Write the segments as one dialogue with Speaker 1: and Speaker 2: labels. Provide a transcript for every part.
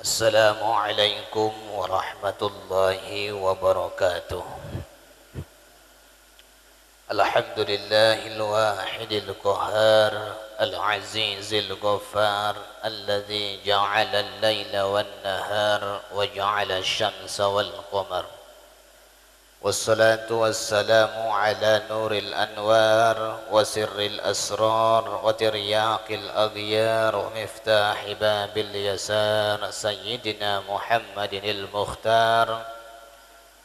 Speaker 1: Assalamualaikum warahmatullahi wabarakatuh. Alhamdulillahil wahidil qahhar al-azizil ghaffar alladzi ja'ala al-laila wan nahar wa ja'ala asy-syamsa wal qamar. Wassalatu wassalamu ala nuril anwar wa sirril asrar wa tiryaqil aghyar wa miftahi babil yasar sayyidina Muhammadinil mukhtar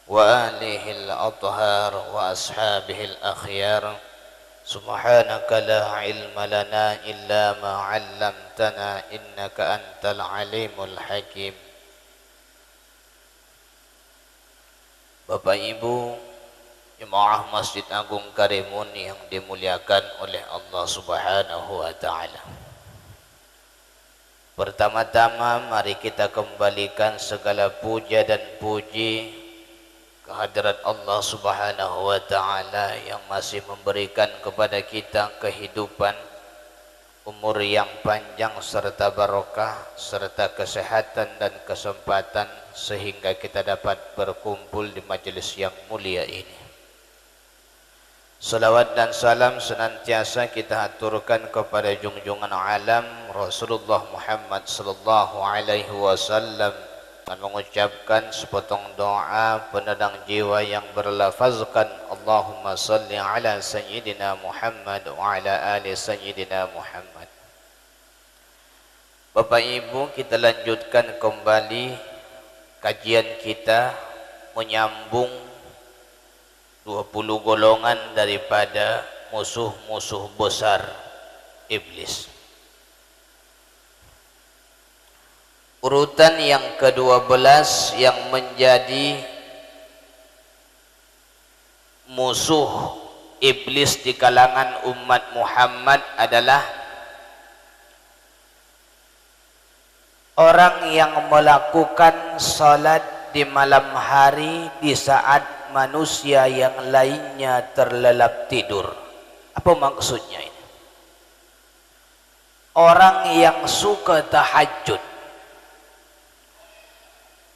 Speaker 1: wa alihil athhar wa ashabihil akhyar. Subhanaka la ilma lana illa ma 'allamtana innaka antal alimul hakim. Bapak Ibu jemaah Masjid Agung Karimun yang dimuliakan oleh Allah Subhanahu wa taala. Pertama-tama mari kita kembalikan segala puja dan puji kehadirat Allah Subhanahu wa taala yang masih memberikan kepada kita kehidupan, umur yang panjang serta barokah serta kesehatan dan kesempatan sehingga kita dapat berkumpul di majelis yang mulia ini. Salawat dan salam senantiasa kita aturkan kepada junjungan alam Rasulullah Muhammad sallallahu alaihi wasallam dan mengucapkan sepotong doa penenang jiwa yang berlafazkan Allahumma salli ala sayyidina Muhammad wa ala ali sayyidina Muhammad. Bapak Ibu, kita lanjutkan kembali kajian kita menyambung 20 golongan daripada musuh-musuh besar iblis. Urutan yang ke-12 yang menjadi musuh iblis di kalangan umat Muhammad adalah orang yang melakukan salat di malam hari di saat manusia yang lainnya terlelap tidur. Apa maksudnya ini? Orang yang suka tahajud.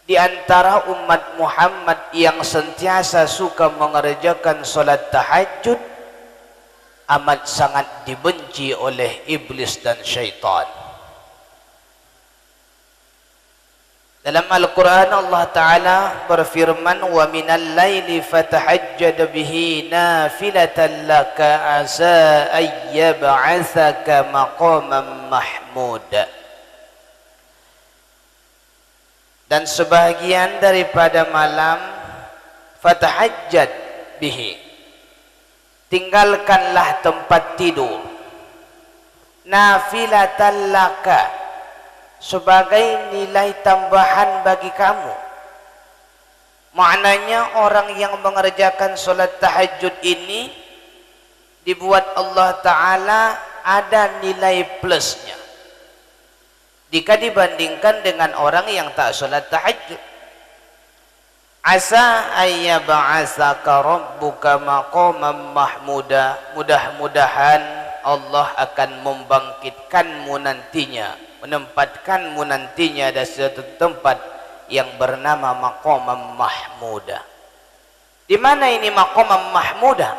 Speaker 1: Di antara umat Muhammad yang sentiasa suka mengerjakan salat tahajud amat sangat dibenci oleh iblis dan syaitan. Dalam Al-Quran Allah Ta'ala berfirman wa minal laili fatahajjad bihi nafilatan laka asa ayyab'athaka maqaman mahmud. Dan sebahagian daripada malam fatahajjad bihi, tinggalkanlah tempat tidur, nafilatan laka, sebagai nilai tambahan bagi kamu. Maknanya orang yang mengerjakan solat tahajud ini dibuat Allah Ta'ala ada nilai plusnya jika dibandingkan dengan orang yang tak solat tahajud. Asa ayyab'asaka rabbuka maqaman mahmuda, mudah-mudahan Allah akan membangkitkanmu nantinya, menempatkanmu nantinya di suatu tempat yang bernama maqaman mahmuda. Di mana ini maqaman mahmuda?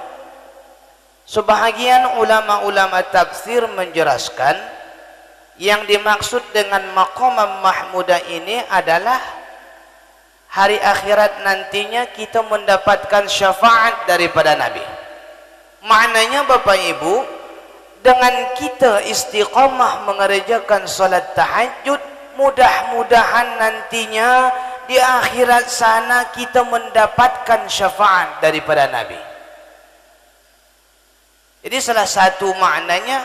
Speaker 1: Sebahagian ulama-ulama tafsir menjelaskan yang dimaksud dengan maqaman mahmuda ini adalah hari akhirat nantinya kita mendapatkan syafaat daripada Nabi. Maknanya Bapak Ibu, dengan kita istiqamah mengerjakan salat tahajud, mudah-mudahan nantinya di akhirat sana kita mendapatkan syafaat daripada Nabi. Jadi salah satu maknanya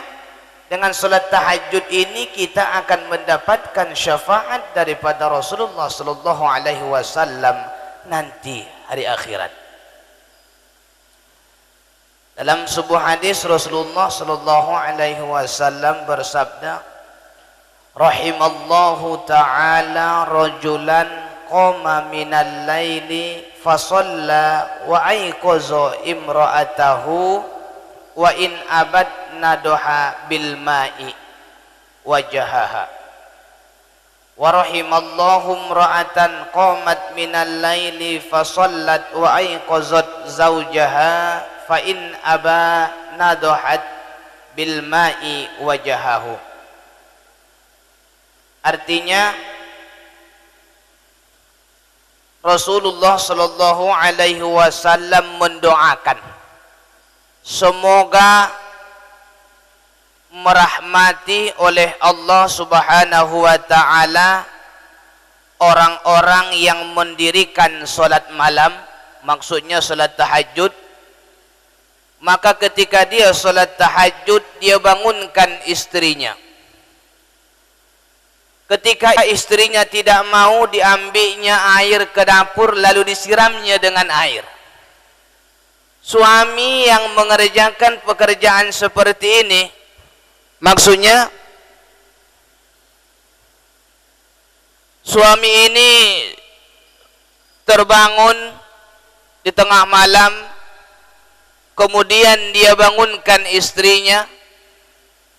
Speaker 1: dengan salat tahajud ini kita akan mendapatkan syafaat daripada Rasulullah sallallahu alaihi wasallam nanti hari akhirat. Dalam sebuah hadis Rasulullah sallallahu alaihi wasallam bersabda, rahimallahu ta'ala rajulan qama minal laili fasalla wa aiqaza imra'atahu wa in abad nadoha bil ma'i wajahaha wa rahimallahu imra'atan qamat minal laili fa shallat wa ayqazat zawjaha fa in aba nadahat bil ma'i wajahahu. Artinya Rasulullah sallallahu alaihi wasallam mendoakan semoga merahmati oleh Allah Subhanahu wa taala orang-orang yang mendirikan salat malam, maksudnya salat tahajud. Maka ketika dia salat tahajud, dia bangunkan istrinya. Ketika istrinya tidak mau, diambilnya air ke dapur lalu disiramnya dengan air. Suami yang mengerjakan pekerjaan seperti ini, maksudnya suami ini terbangun di tengah malam, kemudian dia bangunkan istrinya.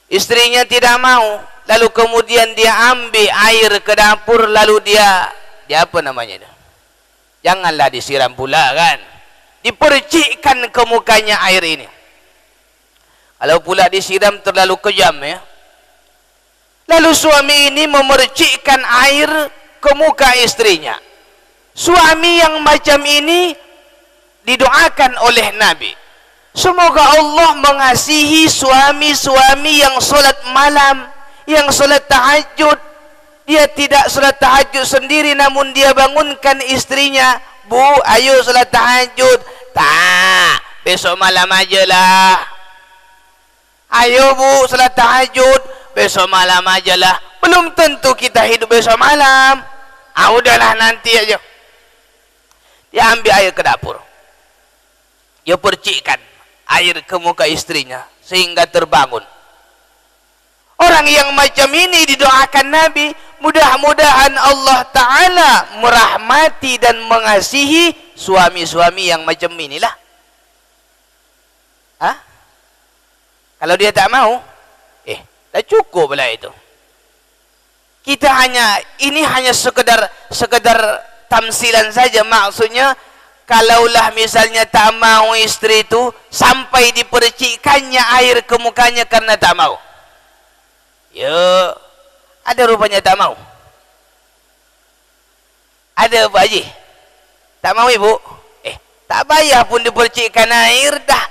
Speaker 1: Istrinya tidak mau, lalu kemudian dia ambil air ke dapur, lalu dia apa namanya itu? Janganlah disiram pula kan, dipercikkan ke mukanya air ini. Kalau pula disiram terlalu kejam ya. Lalu suami ini memercikkan air ke muka istrinya. Suami yang macam ini didoakan oleh Nabi, semoga Allah mengasihi suami-suami yang solat malam, yang solat tahajud. Dia tidak solat tahajud sendiri, namun dia bangunkan istrinya. Bu, ayo solat tahajud. Tak, besok malam aja lah. Ayo bu, solat tahajud. Besok malam aja lah. Belum tentu kita hidup besok malam. Udahlah nanti aja. Dia ambil air ke dapur, dia percikkan air ke muka istrinya sehingga terbangun. Orang yang macam ini didoakan Nabi, mudah-mudahan Allah Ta'ala merahmati dan mengasihi suami-suami yang macam inilah. Kalau dia tak mau, dah cukup lah itu. Kita ini hanya sekedar tamsilan saja. Maksudnya, kalaulah misalnya tak mau istri itu sampai dipercikkannya air ke mukanya karena tak mau, ya ada rupanya tak mau. Ada Pak Haji tak mau ibu, tak payah pun dipercikkan air, dah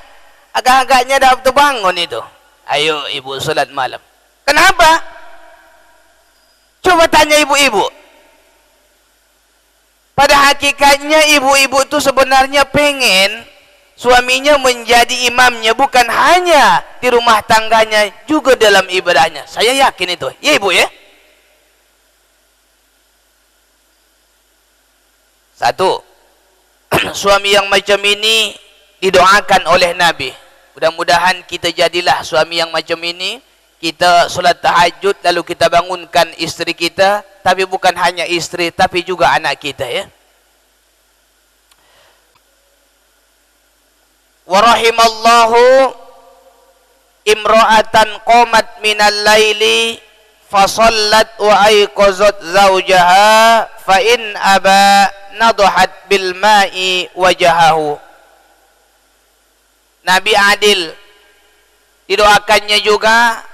Speaker 1: agak-agaknya dah terbangun itu. Ayo ibu solat malam. Kenapa? Coba tanya ibu-ibu. Pada hakikatnya ibu-ibu itu sebenarnya pengen suaminya menjadi imamnya, bukan hanya di rumah tangganya, juga dalam ibadahnya. Saya yakin itu. Ya ibu ya. Satu, suami yang macam ini didoakan oleh Nabi. Mudah-mudahan kita jadilah suami yang macam ini. Kita solat tahajud lalu kita bangunkan istri kita, tapi bukan hanya istri tapi juga anak kita ya. Wa rahimallahu imra'atan qamat minal laili fa shallat wa ayqazat zawjaha fa in aba nadahat bil ma'i wajahahu. Nabi adil, didoakannya juga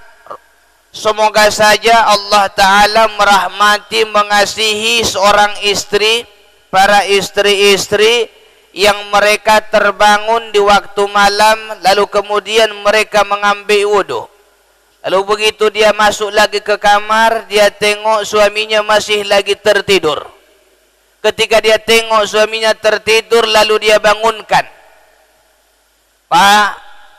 Speaker 1: semoga saja Allah Ta'ala merahmati, mengasihi seorang istri, para istri-istri yang mereka terbangun di waktu malam, lalu kemudian mereka mengambil wudu. Lalu begitu dia masuk lagi ke kamar, dia tengok suaminya masih lagi tertidur. Ketika dia tengok suaminya tertidur, lalu dia bangunkan. Pak,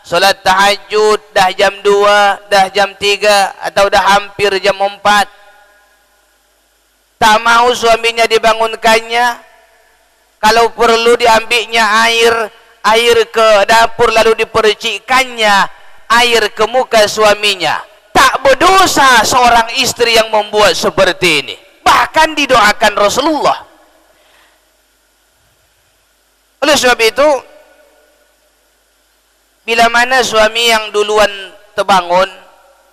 Speaker 1: solat tahajud dah jam 2, dah jam 3, atau dah hampir jam 4. Tak mau suaminya dibangunkannya. Kalau perlu diambilnya air ke dapur lalu dipercikkannya air ke muka suaminya. Tak berdosa seorang istri yang membuat seperti ini. Bahkan didoakan Rasulullah. Oleh sebab itu, bila mana suami yang duluan terbangun,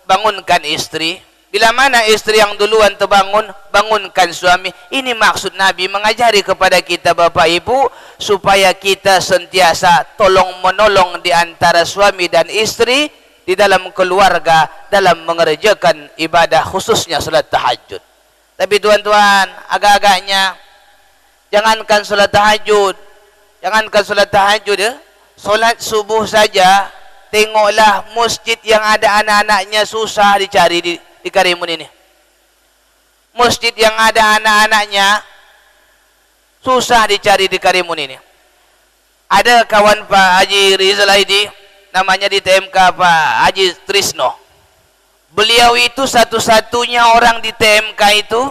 Speaker 1: bangunkan istri, Bila mana istri yang duluan terbangun, bangunkan suami. Ini maksud Nabi mengajari kepada kita Bapak Ibu, supaya kita sentiasa tolong menolong di antara suami dan istri di dalam keluarga dalam mengerjakan ibadah, khususnya salat tahajud. Tapi tuan-tuan, agak-agaknya jangankan salat tahajud, ya, salat subuh saja, tengoklah masjid yang ada anak-anaknya susah dicari di Karimun ini. Masjid yang ada anak-anaknya susah dicari di Karimun ini. Ada kawan Pak Haji Rizal Aidi, namanya di TMK Pak Haji Trisno. Beliau itu satu-satunya orang di TMK itu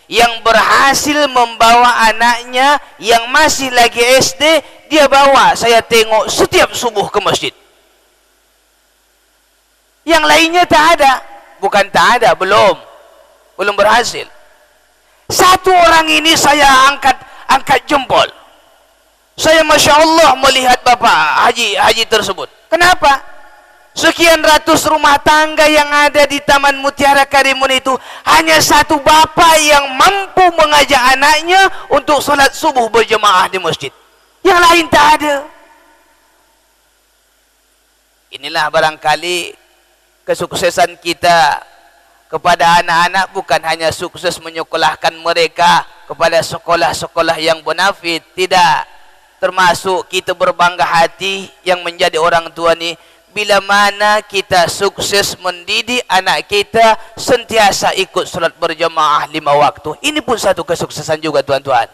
Speaker 1: yang berhasil membawa anaknya yang masih lagi SD, dia bawa, saya tengok setiap subuh ke masjid. Yang lainnya tak ada. Bukan tak ada, belum berhasil. Satu orang ini saya angkat jempol. Saya Masya Allah melihat Bapak Haji tersebut. Kenapa? Sekian ratus rumah tangga yang ada di Taman Mutiara Karimun itu, hanya satu bapak yang mampu mengajak anaknya untuk sholat subuh berjemaah di masjid. Yang lain tak ada. Inilah barangkali kesuksesan kita kepada anak-anak, bukan hanya sukses menyekolahkan mereka kepada sekolah-sekolah yang bonafit, tidak, termasuk kita berbangga hati yang menjadi orang tua ni bila mana kita sukses mendidik anak kita sentiasa ikut salat berjemaah 5 waktu. Ini pun satu kesuksesan juga tuan-tuan.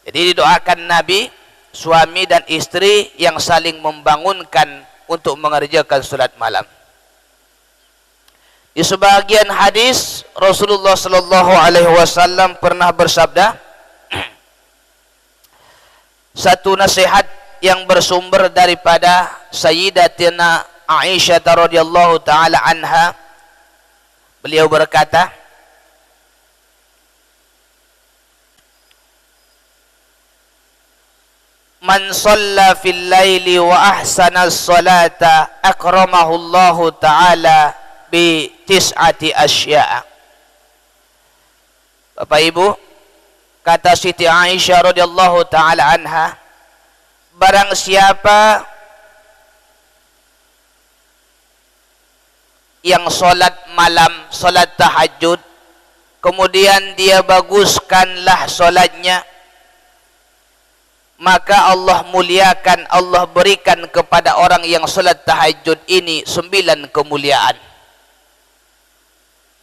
Speaker 1: Jadi didoakan Nabi, suami dan istri yang saling membangunkan untuk mengerjakan salat malam. Di sebagian hadis Rasulullah sallallahu alaihi wasallam pernah bersabda, satu nasihat yang bersumber daripada Sayyidatina Aisyah radhiyallahu taala anha, beliau berkata, man shalla fil laili wa ahsana as-salata akramahu Allah taala bi tis'ati asya'a. Bapak Ibu, kata Siti Aisyah radhiyallahu taala anha, barang siapa yang salat malam, salat tahajud, kemudian dia baguskanlah salatnya, maka Allah muliakan, Allah berikan kepada orang yang salat tahajud ini 9 kemuliaan.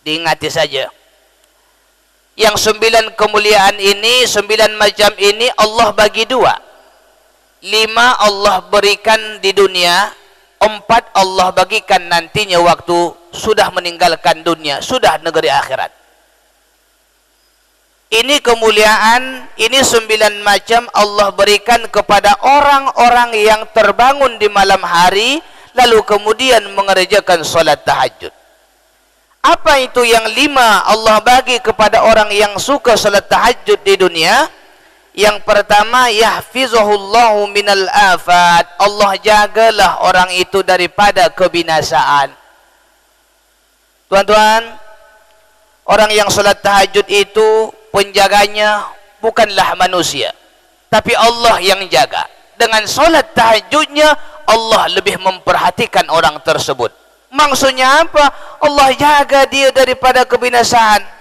Speaker 1: Diingati saja, yang 9 kemuliaan ini, 9 macam ini Allah bagi 2. 5 Allah berikan di dunia, 4 Allah bagikan nantinya waktu sudah meninggalkan dunia, sudah negeri akhirat. Ini kemuliaan, ini 9 macam Allah berikan kepada orang-orang yang terbangun di malam hari, lalu kemudian mengerjakan salat tahajud. Apa itu yang 5 Allah bagi kepada orang yang suka salat tahajud di dunia? Yang pertama, yahfizuhullahu minal afat, Allah jagalah orang itu daripada kebinasaan. Tuan-tuan, orang yang salat tahajud itu penjaganya bukanlah manusia, tapi Allah yang jaga. Dengan salat tahajudnya Allah lebih memperhatikan orang tersebut. Maksudnya apa? Allah jaga dia daripada kebinasaan.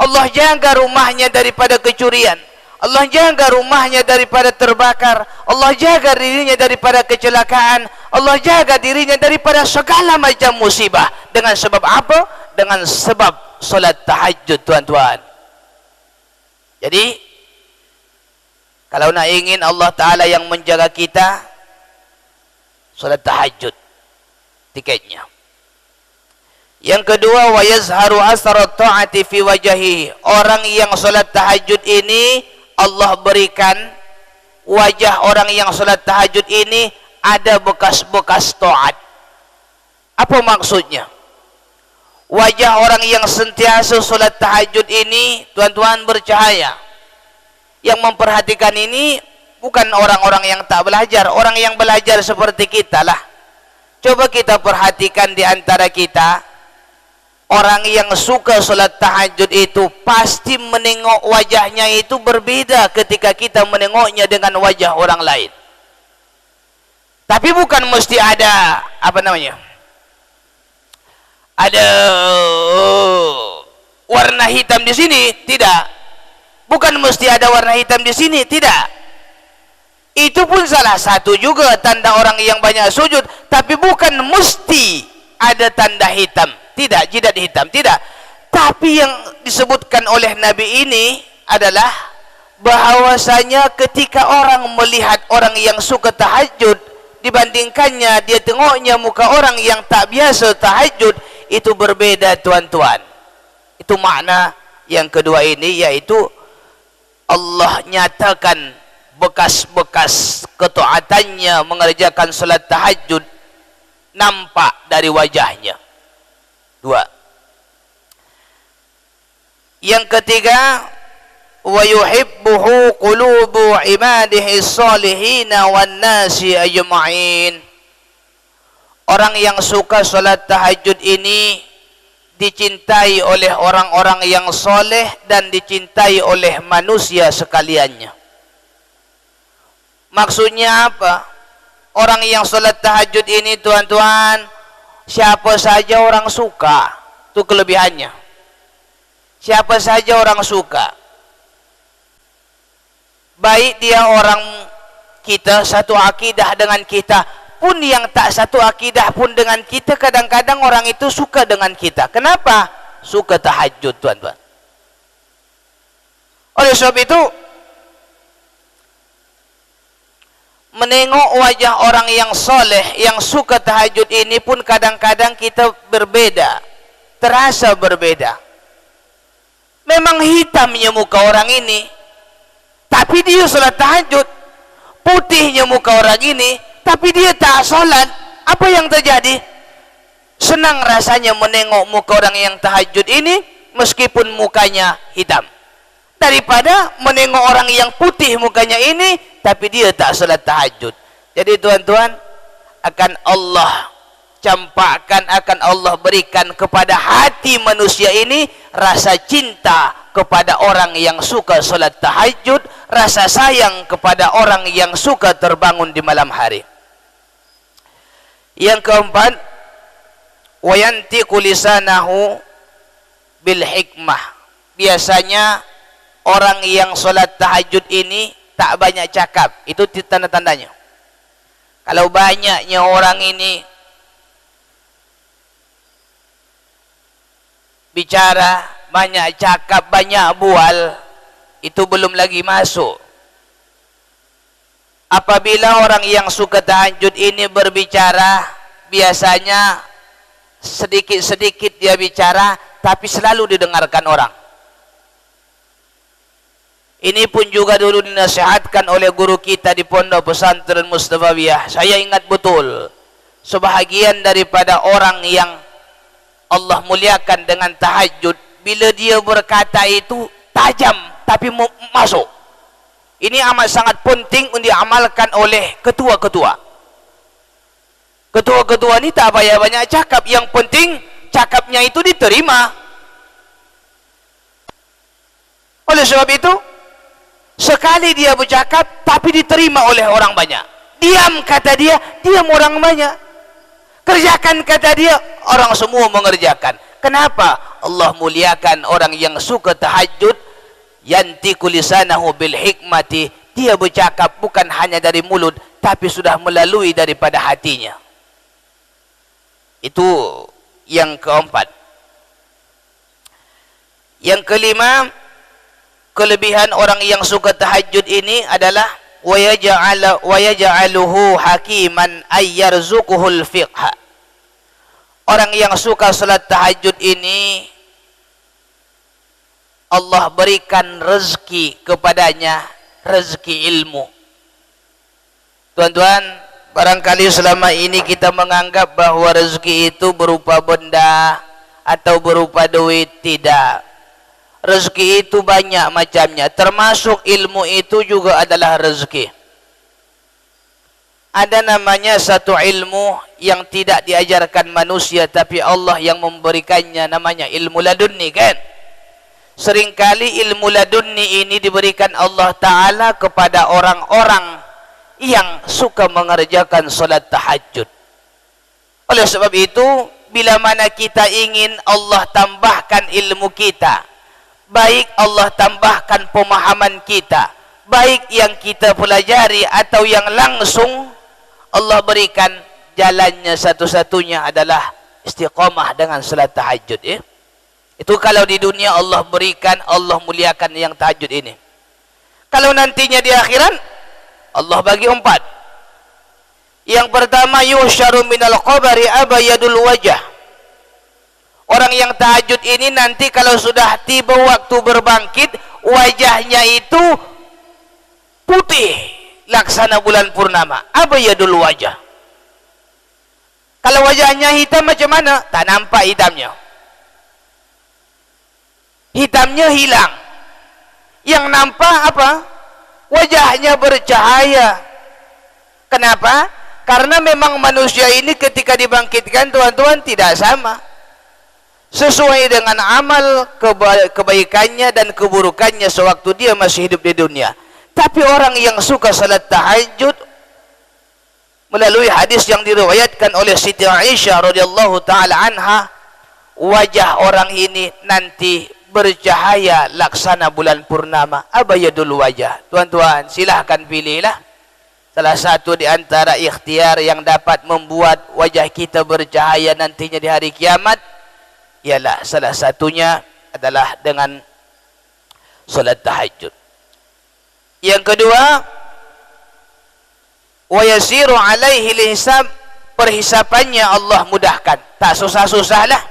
Speaker 1: Allah jaga rumahnya daripada kecurian. Allah jaga rumahnya daripada terbakar. Allah jaga dirinya daripada kecelakaan. Allah jaga dirinya daripada segala macam musibah. Dengan sebab apa? Dengan sebab salat tahajud, tuan-tuan. Jadi kalau nak ingin Allah Ta'ala yang menjaga kita, salat tahajud tiketnya. Yang kedua, wa yazharu asrat ta'ati fi wajhihi, orang yang salat tahajud ini Allah berikan wajah orang yang salat tahajud ini ada bekas-bekas taat. Apa maksudnya? Wajah orang yang sentiasa salat tahajud ini, tuan-tuan, bercahaya. Yang memperhatikan ini bukan orang-orang yang tak belajar, orang yang belajar seperti kita lah. Coba kita perhatikan di antara kita, orang yang suka sholat tahajud itu pasti menengok wajahnya itu berbeda ketika kita menengoknya dengan wajah orang lain. Tapi bukan mesti ada ada warna hitam di sini, tidak. Bukan mesti ada warna hitam di sini, tidak. Itu pun salah satu juga tanda orang yang banyak sujud, tapi bukan mesti ada tanda hitam, tidak, jidat hitam, tidak. Tapi yang disebutkan oleh Nabi ini adalah bahwasanya ketika orang melihat orang yang suka tahajud, dibandingkannya dia tengoknya muka orang yang tak biasa tahajud, itu berbeda tuan-tuan. Itu makna yang kedua ini, yaitu Allah nyatakan bekas-bekas ketaatannya mengerjakan salat tahajud nampak dari wajahnya. Dua. Yang ketiga, wa yuhibbuhu qulubu ibadihi shalihin wan nasi ajma'in. Orang yang suka salat tahajud ini dicintai oleh orang-orang yang soleh dan dicintai oleh manusia sekaliannya. Maksudnya apa? Orang yang sholat tahajud ini tuan-tuan, siapa saja orang suka. Itu kelebihannya. Siapa saja orang suka. Baik dia orang kita satu akidah dengan kita, pun yang tak satu akidah pun dengan kita, kadang-kadang orang itu suka dengan kita. Kenapa? Suka tahajud tuan-tuan. Oleh sebab itu, menengok wajah orang yang soleh, yang suka tahajud ini pun kadang-kadang kita berbeda, terasa berbeda. Memang hitamnya muka orang ini, tapi dia sholat tahajud. Putihnya muka orang ini, tapi dia tak sholat. Apa yang terjadi? Senang rasanya menengok muka orang yang tahajud ini, meskipun mukanya hitam, daripada menengok orang yang putih mukanya ini, tapi dia tak salat tahajud. Jadi tuan-tuan, akan Allah campakkan, akan Allah berikan kepada hati manusia ini rasa cinta kepada orang yang suka salat tahajud, rasa sayang kepada orang yang suka terbangun di malam hari. Yang keempat, wa yantiqu lisanahu bil hikmah. Biasanya orang yang salat tahajud ini tak banyak cakap. Itu tanda-tandanya. Kalau banyaknya orang ini bicara, banyak cakap, banyak bual, itu belum lagi masuk. Apabila orang yang suka tahajud ini berbicara, biasanya sedikit-sedikit dia bicara, tapi selalu didengarkan orang. Ini pun juga dulu dinasihatkan oleh guru kita di Pondok Pesantren Mustafawiyah. Saya ingat betul, sebahagian daripada orang yang Allah muliakan dengan tahajud, bila dia berkata itu tajam tapi masuk. Ini amat sangat penting untuk diamalkan oleh ketua-ketua. Ketua-ketua ini tak payah banyak cakap, yang penting cakapnya itu diterima. Oleh sebab itu, sekali dia bercakap tapi diterima oleh orang banyak. Diam kata dia, diam orang banyak. Kerjakan kata dia, orang semua mengerjakan. Kenapa? Allah muliakan orang yang suka tahajud. Yantiqu lisanahu bil hikmati. Dia bercakap bukan hanya dari mulut, tapi sudah melalui daripada hatinya. Itu yang keempat. Yang kelima, kelebihan orang yang suka tahajud ini adalah wa yaj'aluhu hakiman ay yarzuquhul fiqh. Orang yang suka salat tahajud ini, Allah berikan rezeki kepadanya, rezeki ilmu. Tuan-tuan, barangkali selama ini kita menganggap bahwa rezeki itu berupa benda atau berupa duit. Tidak. Rezeki itu banyak macamnya, termasuk ilmu itu juga adalah rezeki. ada namanya satu ilmu yang tidak diajarkan manusia tapi Allah yang memberikannya, namanya ilmu ladunni kan. Seringkali ilmu ladunni ini diberikan Allah Ta'ala kepada orang-orang yang suka mengerjakan solat tahajud. Oleh sebab itu, bila mana kita ingin Allah tambahkan ilmu kita, baik Allah tambahkan pemahaman kita, baik yang kita pelajari atau yang langsung Allah berikan, jalannya satu-satunya adalah istiqamah dengan salat tahajud ya. Itu kalau di dunia Allah berikan, Allah muliakan yang tahajud ini. Kalau nantinya di akhirat, Allah bagi 4. Yang pertama, yusyaru minal qabri abayadul wajah. Orang yang tahajud ini nanti kalau sudah tiba waktu berbangkit, wajahnya itu putih laksana bulan purnama. Abayadul wajah. Kalau wajahnya hitam macam mana? Tak nampak hitamnya. Hitamnya hilang. Yang nampak apa? Wajahnya bercahaya. Kenapa? Karena memang manusia ini ketika dibangkitkan, tuan-tuan, tidak sama. Sesuai dengan amal kebaikannya dan keburukannya sewaktu dia masih hidup di dunia. Tapi orang yang suka salat tahajud, melalui hadis yang diriwayatkan oleh Siti Aisyah radhiyallahu taala anha, wajah orang ini nanti bercahaya laksana bulan purnama. Abayadul wajah. Tuan-tuan, silahkan pilihlah salah satu di antara ikhtiar yang dapat membuat wajah kita bercahaya nantinya di hari kiamat. Ialah salah satunya adalah dengan salat tahajud. Yang kedua, wa yasiru alaihi hisab, perhisapannya Allah mudahkan, tak susah-susahlah.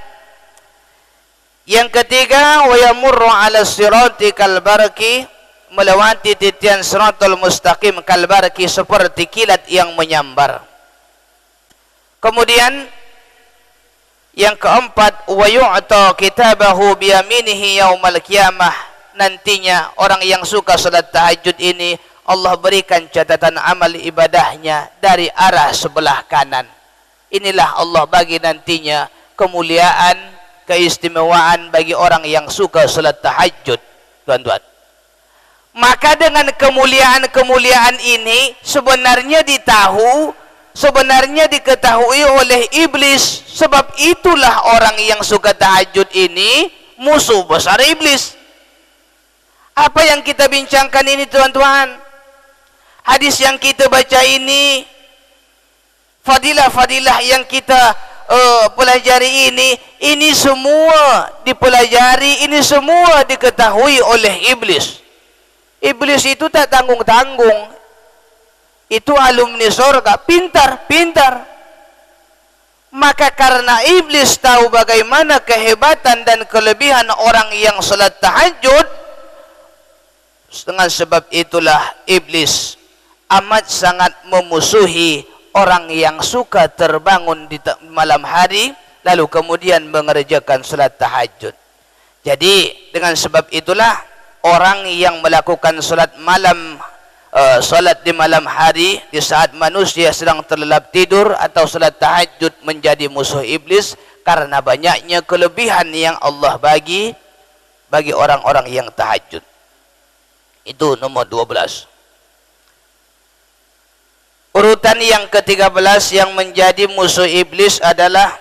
Speaker 1: Yang ketiga, wa yamurru ala sirati kal barqi, melewati titian siratal mustaqim kal barqi, seperti kilat yang menyambar. Kemudian yang keempat, wa yu'ta kitabahu biyaminihi yaumal qiyamah, nantinya orang yang suka salat tahajud ini Allah berikan catatan amal ibadahnya dari arah sebelah kanan. Inilah Allah bagi nantinya kemuliaan, keistimewaan bagi orang yang suka salat tahajud, tuan-tuan. Maka dengan kemuliaan-kemuliaan ini sebenarnya diketahui oleh iblis. Sebab itulah orang yang suka tahajud ini musuh besar iblis. Apa yang kita bincangkan ini, tuan-tuan, hadis yang kita baca ini, fadilah-fadilah yang kita pelajari ini semua dipelajari, ini semua diketahui oleh iblis. Iblis itu tak tanggung-tanggung. Itu alumni surga, pintar. Maka karena iblis tahu bagaimana kehebatan dan kelebihan orang yang salat tahajud, dengan sebab itulah iblis amat sangat memusuhi orang yang suka terbangun di malam hari lalu kemudian mengerjakan salat tahajud. Jadi dengan sebab itulah orang yang melakukan salat di malam hari di saat manusia sedang terlelap tidur atau salat tahajud menjadi musuh iblis karena banyaknya kelebihan yang Allah bagi orang-orang yang tahajud. Itu nomor 12. Urutan yang ke-13 yang menjadi musuh iblis adalah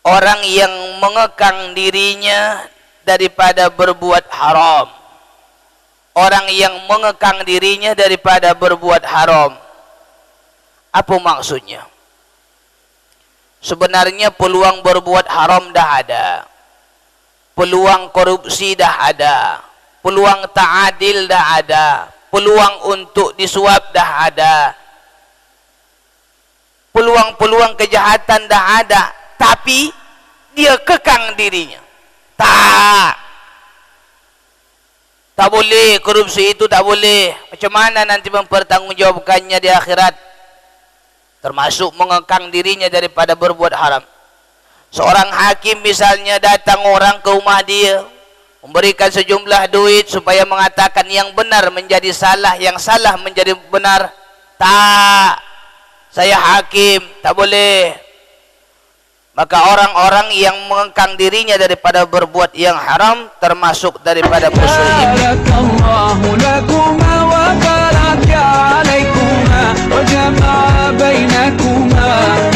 Speaker 1: orang yang mengekang dirinya daripada berbuat haram. Orang yang mengekang dirinya daripada berbuat haram. Apa maksudnya? Sebenarnya peluang berbuat haram dah ada. Peluang korupsi dah ada. Peluang tak adil dah ada. Peluang untuk disuap dah ada. Peluang-peluang kejahatan dah ada. Tapi dia kekang dirinya. Tak boleh, korupsi itu tak boleh. Macam mana nanti mempertanggungjawabkannya di akhirat? Termasuk mengekang dirinya daripada berbuat haram. Seorang hakim misalnya datang orang ke rumah dia, memberikan sejumlah duit supaya mengatakan yang benar menjadi salah, yang salah menjadi benar. Tak, saya hakim, tak boleh. Maka orang-orang yang mengengkang dirinya daripada berbuat yang haram termasuk daripada musuh iman.